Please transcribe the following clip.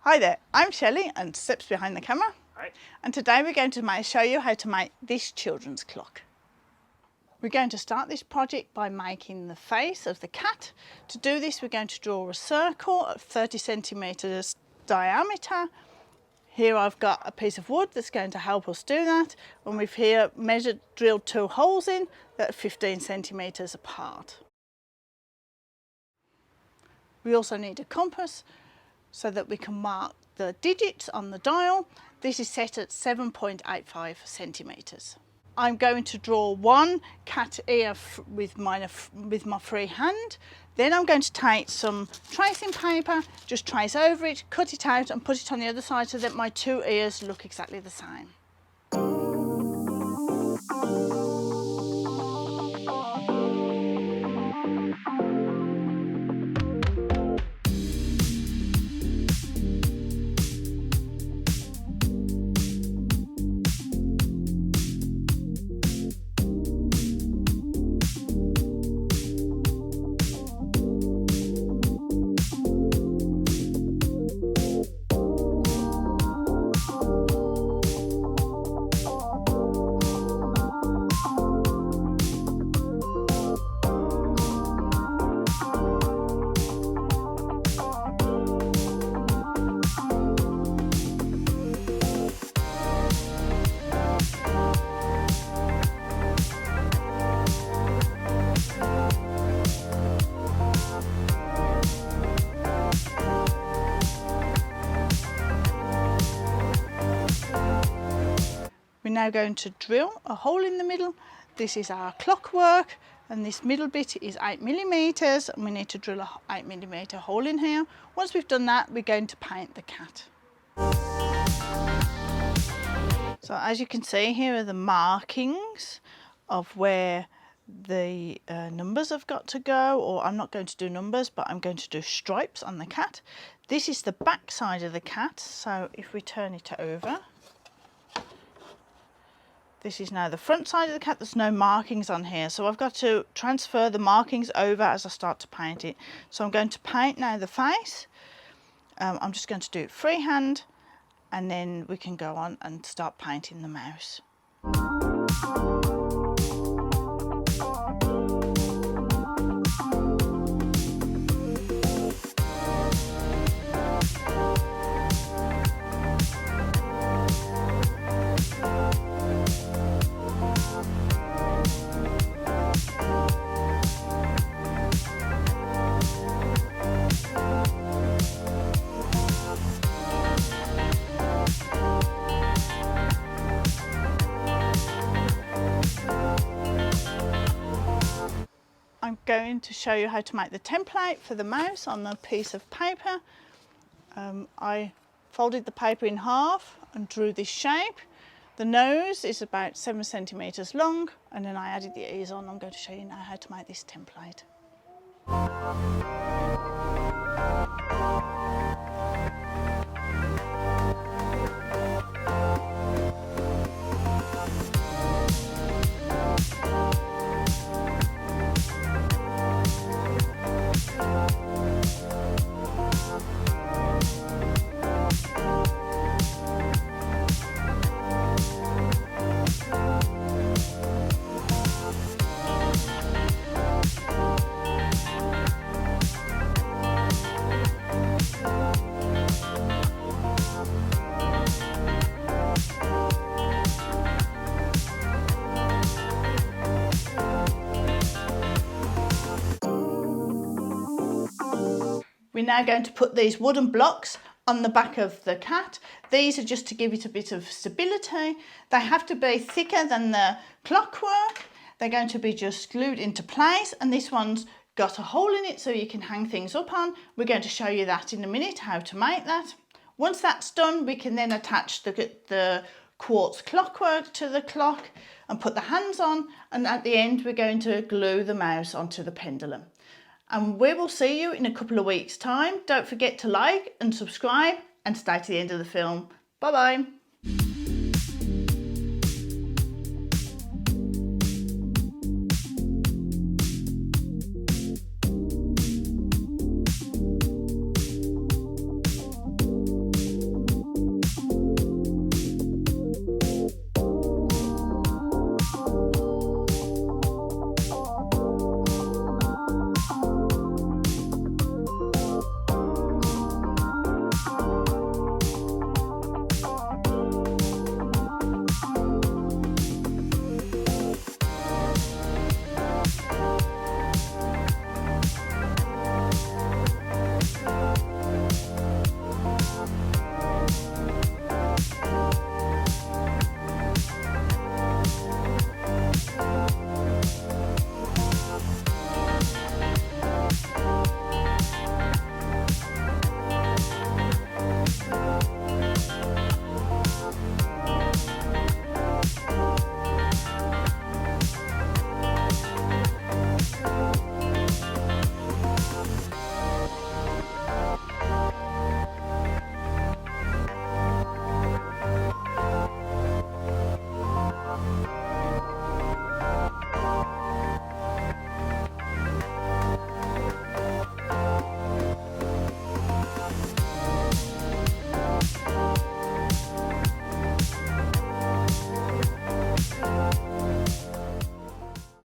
Hi there, I'm Shelley and Steps behind the camera. Hi. And today we're going to show you how to make this children's clock. We're going to start this project by making the face of the cat. To do this, we're going to draw a circle of 30 centimetres diameter. Here I've got a piece of wood that's going to help us do that. And we've here drilled 2 holes in that are 15 centimetres apart. We also need a compass so that we can mark the digits on the dial. This is set at 7.85 centimetres. I'm going to draw one cat ear with my free hand. Then I'm going to take some tracing paper, just trace over it, cut it out and put it on the other side so that my 2 ears look exactly the same. We're now going to drill a hole in the middle. This is our clockwork and this middle bit is 8mm and we need to drill a 8mm hole in here. Once we've done that, we're going to paint the cat. So as you can see, here are the markings of where the numbers have got to go, or I'm not going to do numbers, but I'm going to do stripes on the cat. This is the back side of the cat, so if we turn it over, this is now the front side of the cat. There's no markings on here, so I've got to transfer the markings over as I start to paint it. So I'm going to paint now the face. I'm just going to do it freehand and then we can go on and start painting the mouse. I'm going to show you how to make the template for the mouse on a piece of paper. I folded the paper in half and drew this shape. The nose is about 7 centimetres long and then I added the ears on. I'm going to show you now how to make this template. We're now going to put these wooden blocks on the back of the cat. These are just to give it a bit of stability. They have to be thicker than the clockwork. They're going to be just glued into place, and this one's got a hole in it so you can hang things up on. We're going to show you that in a minute, how to make that. Once that's done, we can then attach the quartz clockwork to the clock and put the hands on, and at the end we're going to glue the mouse onto the pendulum. And we will see you in a couple of weeks' time. Don't forget to like and subscribe and stay to the end of the film. Bye bye.